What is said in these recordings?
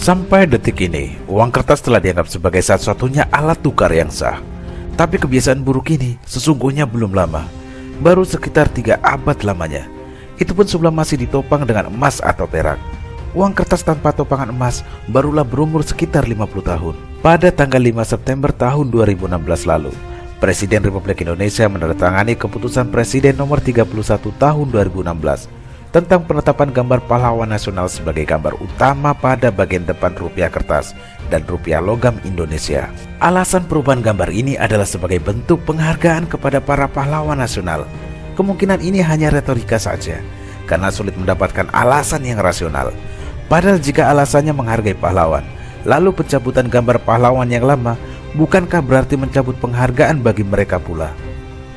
Sampai detik ini, uang kertas telah dianggap sebagai satu-satunya alat tukar yang sah. Tapi kebiasaan buruk ini sesungguhnya belum lama, baru sekitar 3 abad lamanya. Itu pun sebelum masih ditopang dengan emas atau perak. Uang kertas tanpa topangan emas barulah berumur sekitar 50 tahun. Pada tanggal 5 September tahun 2016 lalu, Presiden Republik Indonesia menandatangani keputusan Presiden nomor 31 tahun 2016 tentang penetapan gambar pahlawan nasional sebagai gambar utama pada bagian depan rupiah kertas dan rupiah logam Indonesia. Alasan perubahan gambar ini adalah sebagai bentuk penghargaan kepada para pahlawan nasional. Kemungkinan ini hanya retorika saja, karena sulit mendapatkan alasan yang rasional. Padahal jika alasannya menghargai pahlawan, lalu pencabutan gambar pahlawan yang lama, bukankah berarti mencabut penghargaan bagi mereka pula?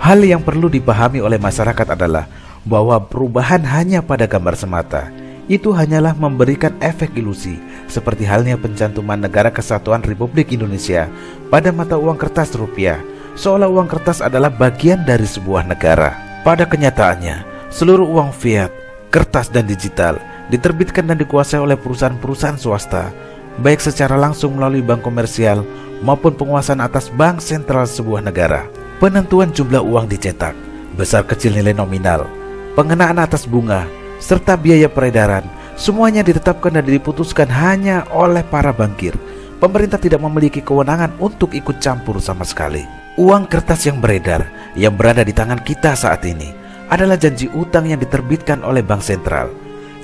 Hal yang perlu dipahami oleh masyarakat adalah bahwa perubahan hanya pada gambar semata itu hanyalah memberikan efek ilusi, seperti halnya pencantuman Negara Kesatuan Republik Indonesia pada mata uang kertas rupiah, seolah uang kertas adalah bagian dari sebuah negara. Pada kenyataannya, seluruh uang fiat, kertas dan digital diterbitkan dan dikuasai oleh perusahaan-perusahaan swasta, baik secara langsung melalui bank komersial maupun penguasaan atas bank sentral sebuah negara. Penentuan jumlah uang dicetak, besar kecil nilai nominal, pengenaan atas bunga, serta biaya peredaran, semuanya ditetapkan dan diputuskan hanya oleh para bankir. Pemerintah tidak memiliki kewenangan untuk ikut campur sama sekali. Uang kertas yang beredar, yang berada di tangan kita saat ini, adalah janji utang yang diterbitkan oleh bank sentral.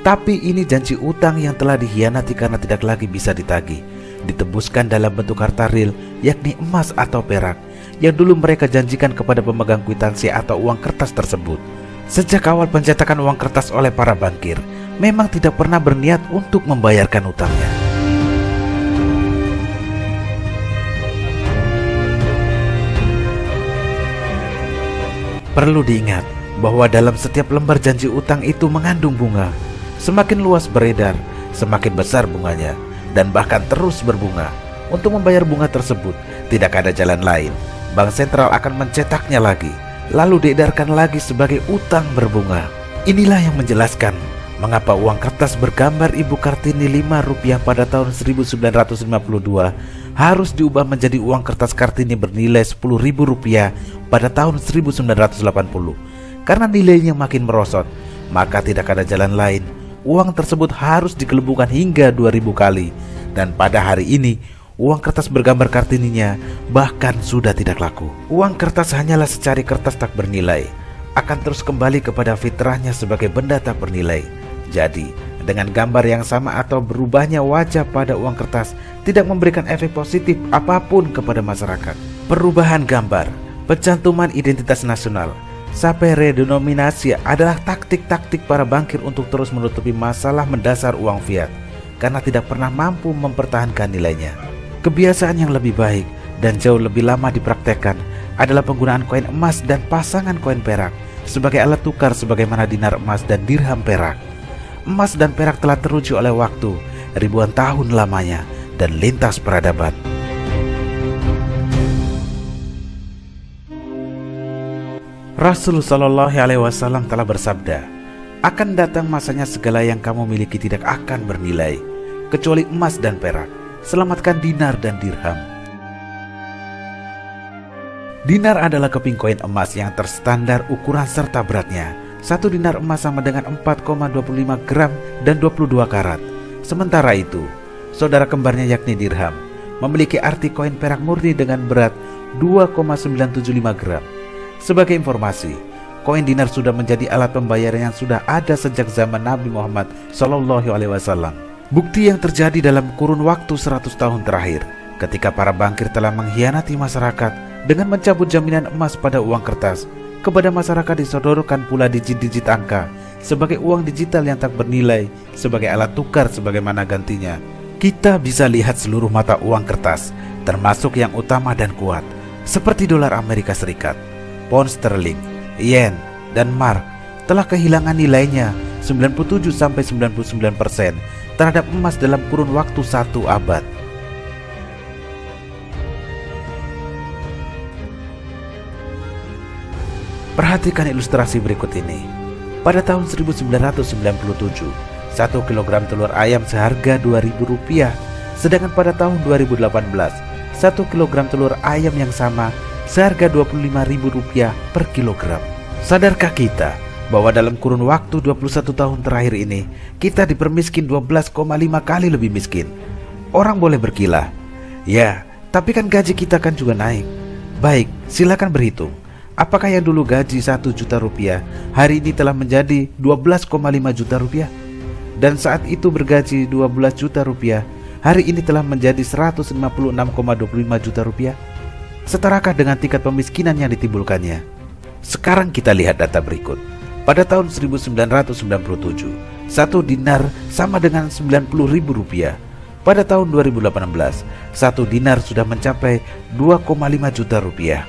Tapi ini janji utang yang telah dikhianati karena tidak lagi bisa ditagih, ditebuskan dalam bentuk harta real, yakni emas atau perak, yang dulu mereka janjikan kepada pemegang kwitansi atau uang kertas tersebut. Sejak awal pencetakan uang kertas oleh para bankir, memang tidak pernah berniat untuk membayarkan utangnya. Perlu diingat bahwa dalam setiap lembar janji utang itu mengandung bunga. Semakin luas beredar, semakin besar bunganya, dan bahkan terus berbunga. Untuk membayar bunga tersebut, tidak ada jalan lain. Bank sentral akan mencetaknya lagi, lalu diedarkan lagi sebagai utang berbunga. Inilah yang menjelaskan mengapa uang kertas bergambar Ibu Kartini Rp5 pada tahun 1952 harus diubah menjadi uang kertas Kartini bernilai Rp10.000 pada tahun 1980. Karena nilainya makin merosot, maka tidak ada jalan lain. Uang tersebut harus digelembungkan hingga 2000 kali. Dan pada hari ini, uang kertas bergambar Kartininya bahkan sudah tidak laku. Uang kertas hanyalah secari kertas tak bernilai, akan terus kembali kepada fitrahnya sebagai benda tak bernilai. Jadi, dengan gambar yang sama atau berubahnya wajah pada uang kertas tidak memberikan efek positif apapun kepada masyarakat. Perubahan gambar, pencantuman identitas nasional, sampai redenominasi adalah taktik-taktik para bankir untuk terus menutupi masalah mendasar uang fiat, karena tidak pernah mampu mempertahankan nilainya. Kebiasaan yang lebih baik dan jauh lebih lama dipraktekkan adalah penggunaan koin emas dan pasangan koin perak sebagai alat tukar sebagaimana dinar emas dan dirham perak. Emas dan perak telah teruji oleh waktu ribuan tahun lamanya dan lintas peradaban. Rasulullah SAW telah bersabda, akan datang masanya segala yang kamu miliki tidak akan bernilai, kecuali emas dan perak. Selamatkan dinar dan dirham. Dinar adalah keping koin emas yang terstandar ukuran serta beratnya. 1 dinar emas sama dengan 4,25 gram dan 22 karat. Sementara itu, saudara kembarnya yakni dirham memiliki arti koin perak murni dengan berat 2,975 gram. Sebagai informasi, koin dinar sudah menjadi alat pembayaran yang sudah ada sejak zaman Nabi Muhammad SAW. Bukti yang terjadi dalam kurun waktu 100 tahun terakhir, ketika para bankir telah mengkhianati masyarakat dengan mencabut jaminan emas pada uang kertas. Kepada masyarakat disodorkan pula digit-digit angka sebagai uang digital yang tak bernilai sebagai alat tukar sebagaimana gantinya. Kita bisa lihat seluruh mata uang kertas, termasuk yang utama dan kuat, seperti dolar Amerika Serikat, pound sterling, yen, dan mark telah kehilangan nilainya 97-99% terhadap emas dalam kurun waktu 1 abad. Perhatikan ilustrasi berikut ini. Pada tahun 1997, 1 kilogram telur ayam seharga Rp2.000 Sedangkan pada tahun 2018, 1 kilogram telur ayam yang sama seharga Rp25.000 per kilogram. Sadarkah kita bahwa dalam kurun waktu 21 tahun terakhir ini kita dipermiskin 12,5 kali lebih miskin? Orang boleh berkilah, ya, tapi kan gaji kita kan juga naik. Baik, silakan berhitung. Apakah yang dulu gaji 1 juta rupiah hari ini telah menjadi 12,5 juta rupiah? Dan saat itu bergaji 12 juta rupiah hari ini telah menjadi 156,25 juta rupiah? Setarakah dengan tingkat pemiskinan yang ditimbulkannya? Sekarang kita lihat data berikut. Pada tahun 1997, 1 dinar sama dengan Rp90.000. Pada tahun 2018, 1 dinar sudah mencapai 2,5 juta rupiah.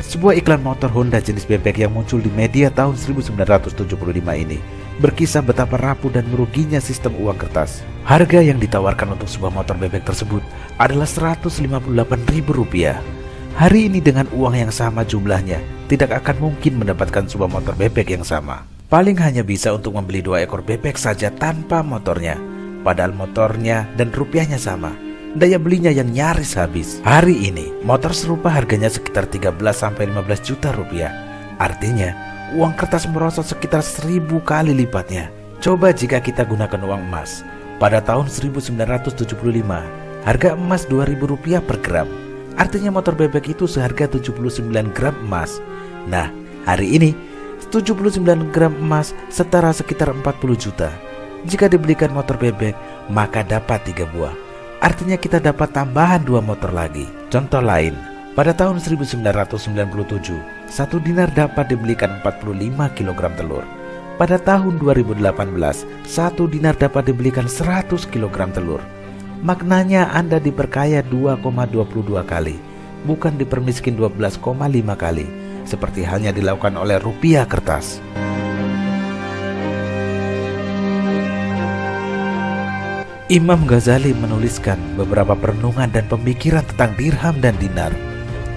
Sebuah iklan motor Honda jenis bebek yang muncul di media tahun 1975 ini berkisah betapa rapuh dan meruginya sistem uang kertas. Harga yang ditawarkan untuk sebuah motor bebek tersebut adalah Rp158.000. Hari ini dengan uang yang sama jumlahnya, tidak akan mungkin mendapatkan sebuah motor bebek yang sama. Paling hanya bisa untuk membeli 2 ekor bebek saja tanpa motornya. Padahal motornya dan rupiahnya sama. Daya belinya yang nyaris habis. Hari ini, motor serupa harganya sekitar 13-15 juta rupiah. Artinya, uang kertas merosot sekitar 1000 kali lipatnya. Coba jika kita gunakan uang emas. Pada tahun 1975, harga emas Rp2.000 per gram. Artinya motor bebek itu seharga 79 gram emas. Nah, hari ini 79 gram emas setara sekitar 40 juta. Jika dibelikan motor bebek, maka dapat 3 buah. Artinya kita dapat tambahan 2 motor lagi. Contoh lain, pada tahun 1997, 1 dinar dapat dibelikan 45 kg telur. Pada tahun 2018, 1 dinar dapat dibelikan 100 kg telur. Maknanya Anda diperkaya 2,22 kali, bukan dipermiskin 12,5 kali, seperti halnya dilakukan oleh rupiah kertas. Imam Ghazali menuliskan beberapa perenungan dan pemikiran tentang dirham dan dinar.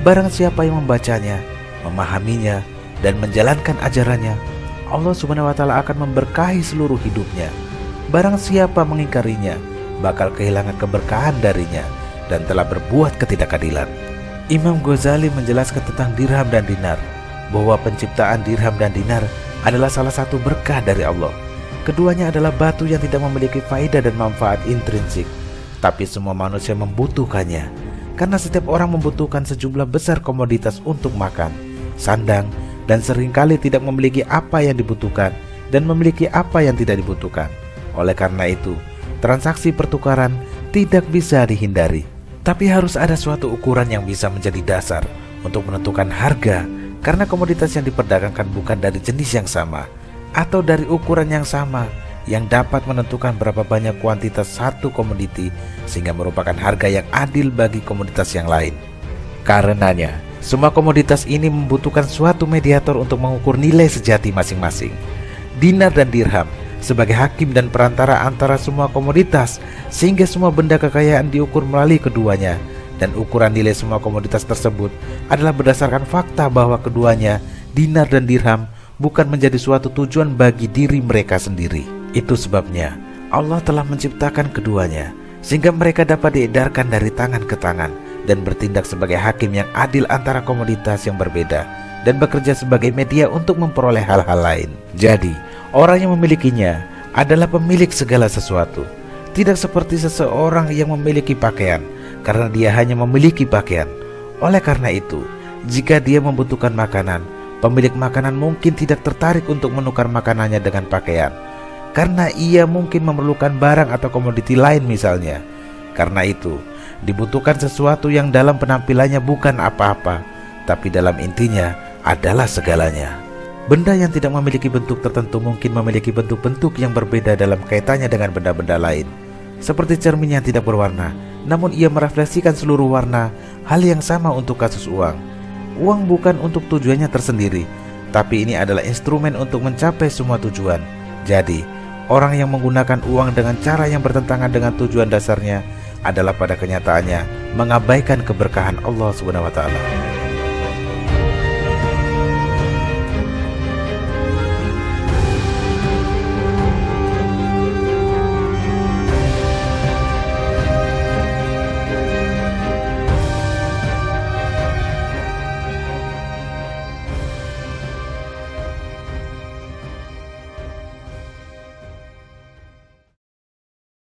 Barang siapa yang membacanya, memahaminya, dan menjalankan ajarannya, Allah Subhanahu wa Ta'ala akan memberkahi seluruh hidupnya. Barang siapa mengingkarinya, bakal kehilangan keberkahan darinya dan telah berbuat ketidakadilan. Imam Ghazali menjelaskan tentang dirham dan dinar, bahwa penciptaan dirham dan dinar adalah salah satu berkah dari Allah. Keduanya adalah batu yang tidak memiliki faedah dan manfaat intrinsik, tapi semua manusia membutuhkannya, karena setiap orang membutuhkan sejumlah besar komoditas untuk makan, sandang, dan seringkali tidak memiliki apa yang dibutuhkan dan memiliki apa yang tidak dibutuhkan. Oleh karena itu, transaksi pertukaran tidak bisa dihindari. Tapi harus ada suatu ukuran yang bisa menjadi dasar untuk menentukan harga, karena komoditas yang diperdagangkan bukan dari jenis yang sama atau dari ukuran yang sama yang dapat menentukan berapa banyak kuantitas satu komoditi sehingga merupakan harga yang adil bagi komoditas yang lain. Karenanya, semua komoditas ini membutuhkan suatu mediator untuk mengukur nilai sejati masing-masing. Dinar dan dirham sebagai hakim dan perantara antara semua komoditas, sehingga semua benda kekayaan diukur melalui keduanya, dan ukuran nilai semua komoditas tersebut adalah berdasarkan fakta bahwa keduanya, dinar dan dirham, bukan menjadi suatu tujuan bagi diri mereka sendiri. Itu sebabnya Allah telah menciptakan keduanya, sehingga mereka dapat diedarkan dari tangan ke tangan dan bertindak sebagai hakim yang adil antara komoditas yang berbeda, dan bekerja sebagai media untuk memperoleh hal-hal lain. Jadi, orang yang memilikinya adalah pemilik segala sesuatu. Tidak seperti seseorang yang memiliki pakaian, karena dia hanya memiliki pakaian. Oleh karena itu, jika dia membutuhkan makanan, pemilik makanan mungkin tidak tertarik untuk menukar makanannya dengan pakaian, karena ia mungkin memerlukan barang atau komoditi lain misalnya. Karena itu, dibutuhkan sesuatu yang dalam penampilannya bukan apa-apa, tapi dalam intinya adalah segalanya. Benda yang tidak memiliki bentuk tertentu mungkin memiliki bentuk-bentuk yang berbeda dalam kaitannya dengan benda-benda lain. Seperti cermin yang tidak berwarna, namun ia merefleksikan seluruh warna. Hal yang sama untuk kasus uang. Uang bukan untuk tujuannya tersendiri, tapi ini adalah instrumen untuk mencapai semua tujuan. Jadi, orang yang menggunakan uang dengan cara yang bertentangan dengan tujuan dasarnya adalah pada kenyataannya mengabaikan keberkahan Allah Subhanahu wa Ta'ala.